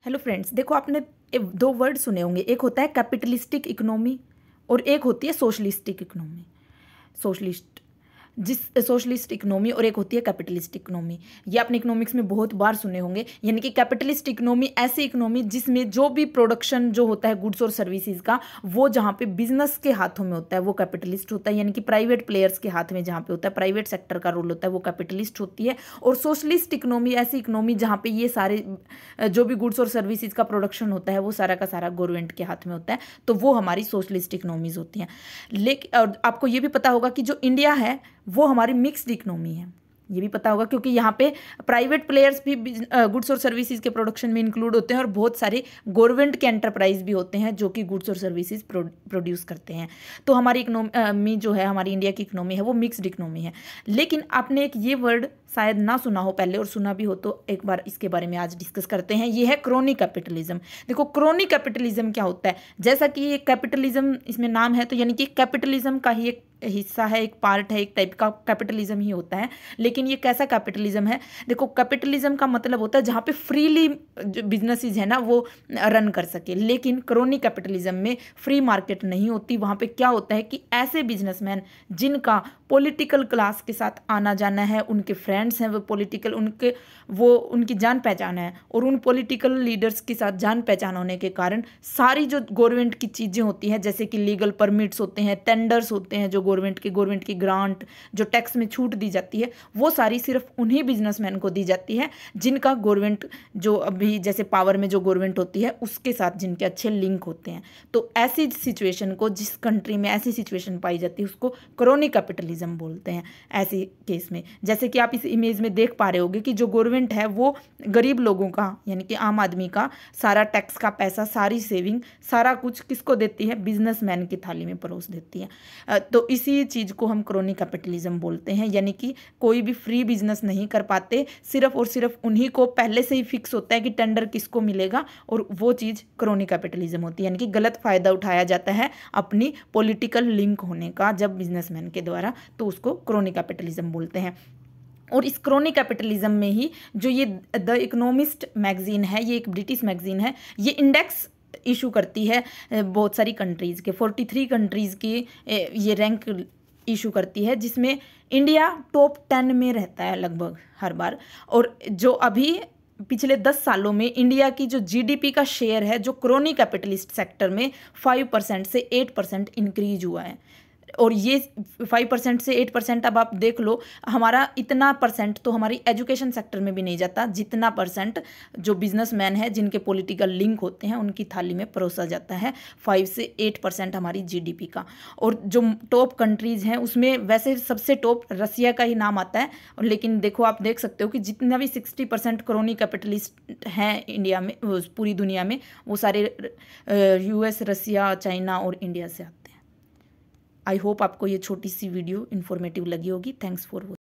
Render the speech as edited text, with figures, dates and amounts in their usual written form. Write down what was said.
Hello friends, देखो आपने दो वर्ड सुने होंगे। एक होता है कैपिटलिस्टिक इकोनॉमी और एक होती है सोशलिस्टिक इकोनॉमी। सोशलिस्ट जिस सोशलिस्ट इकोनॉमी और एक होती है कैपिटलिस्ट इकोनॉमी। ये आपने इकोनॉमिक्स में बहुत बार सुने होंगे। यानी कि कैपिटलिस्ट इकोनॉमी ऐसी इकोनॉमी जिसमें जो भी प्रोडक्शन जो होता है गुड्स और सर्विसेज का, वो जहाँ पे बिजनेस के हाथों में होता है वो कैपिटलिस्ट होता है। यानी कि प्राइवेट प्लेयर्स के हाथ में जहाँ पे होता है, प्राइवेट सेक्टर का रोल होता है, वो कैपिटलिस्ट होती है। और सोशलिस्ट इकोनॉमी ऐसी इकोनॉमी जहाँ पे ये सारे जो भी गुड्स और सर्विसेज का प्रोडक्शन होता है वो सारा का सारा गवर्नमेंट के हाथ में होता है, तो वो हमारी सोशलिस्ट इकोनॉमीज होती हैं। लेकिन आपको ये भी पता होगा कि जो इंडिया है वो हमारी मिक्स्ड इकोनॉमी है। ये भी पता होगा क्योंकि यहाँ पे प्राइवेट प्लेयर्स भी गुड्स और सर्विसेज के प्रोडक्शन में इंक्लूड होते हैं और बहुत सारे गवर्नमेंट के एंटरप्राइज भी होते हैं जो कि गुड्स और सर्विसेज प्रोड्यूस करते हैं। तो हमारी इकोनॉमी जो है, हमारी इंडिया की इकोनॉमी है, वो मिक्स्ड इकोनॉमी है। लेकिन आपने एक ये वर्ड शायद ना सुना हो पहले, और सुना भी हो तो एक बार इसके बारे में आज डिस्कस करते हैं। ये है क्रोनी कैपिटलिज्म। देखो क्रोनी कैपिटलिज्म क्या होता है, जैसा कि ये कैपिटलिज्म इसमें नाम है, तो यानी कि कैपिटलिज्म का ही एक हिस्सा है, एक पार्ट है, एक टाइप का कैपिटलिज्म ही होता है। लेकिन ये कैसा कैपिटलिज्म है? देखो कैपिटलिज्म का मतलब होता है जहाँ पे फ्रीली जो बिजनेसेस है ना वो रन कर सके। लेकिन क्रोनी कैपिटलिज्म में फ्री मार्केट नहीं होती। वहाँ पे क्या होता है कि ऐसे बिजनेसमैन जिनका पॉलिटिकल क्लास के साथ आना जाना है, उनके फ्रेंड्स हैं वो पॉलिटिकल, उनकी जान पहचान है, और उन पॉलिटिकल लीडर्स के साथ जान पहचान होने के कारण सारी जो गवर्नमेंट की चीज़ें होती हैं, जैसे कि लीगल परमिट्स होते हैं, टेंडर्स होते हैं, जो गवर्नमेंट की ग्रांट, जो टैक्स में छूट दी जाती है, वो सारी सिर्फ उन्हीं बिजनेसमैन को दी जाती है जिनका गवर्नमेंट जो अभी जैसे पावर में जो गवर्नमेंट होती है उसके साथ जिनके अच्छे लिंक होते हैं। तो ऐसी सिचुएशन को, जिस कंट्री में ऐसी सिचुएशन पाई जाती है, उसको क्रोनी कैपिटलिज्म बोलते हैं। ऐसे केस में जैसे कि आप इस इमेज में देख पा रहे होगे कि जो गवर्नमेंट है वो गरीब लोगों का, यानी कि आम आदमी का सारा टैक्स का पैसा, सारी सेविंग, सारा कुछ किसको देती है? बिजनेसमैन की थाली में परोस देती है। तो इसी चीज़ को हम क्रोनी कैपिटलिज्म बोलते हैं। यानी कि कोई भी फ्री बिजनेस नहीं कर पाते, सिर्फ और सिर्फ उन्हीं को पहले से ही फिक्स होता है कि टेंडर किसको मिलेगा, और वो चीज़ क्रोनी कैपिटलिज्म होती है। यानी कि गलत फायदा उठाया जाता है अपनी पॉलिटिकल लिंक होने का जब बिजनेसमैन के द्वारा, तो उसको क्रोनी कैपिटलिज्म बोलते हैं। और इस क्रोनी कैपिटलिज्म में ही जो ये द इकोनॉमिस्ट मैगजीन है, ये एक ब्रिटिश मैगजीन है, ये इंडेक्स इशू करती है बहुत सारी कंट्रीज़ के, 43 कंट्रीज़ की ये रैंक इशू करती है, जिसमें इंडिया टॉप 10 में रहता है लगभग हर बार। और जो अभी पिछले 10 सालों में इंडिया की जो जीडीपी का शेयर है, जो क्रोनी कैपिटलिस्ट सेक्टर में 5% से 8% इंक्रीज हुआ है। और ये 5% से 8%, अब आप देख लो, हमारा इतना परसेंट तो हमारी एजुकेशन सेक्टर में भी नहीं जाता जितना परसेंट जो बिजनेसमैन है जिनके पॉलिटिकल लिंक होते हैं उनकी थाली में परोसा जाता है। 5 से 8% हमारी जीडीपी का। और जो टॉप कंट्रीज़ हैं उसमें वैसे सबसे टॉप रसिया का ही नाम आता है। लेकिन देखो, आप देख सकते हो कि जितना भी 60% क्रोनी कैपिटलिस्ट हैं इंडिया में, पूरी दुनिया में, वो सारे यूएस, रसिया, चाइना और इंडिया से आते हैं। आई होप आपको ये छोटी सी वीडियो इन्फॉर्मेटिव लगी होगी। Thanks for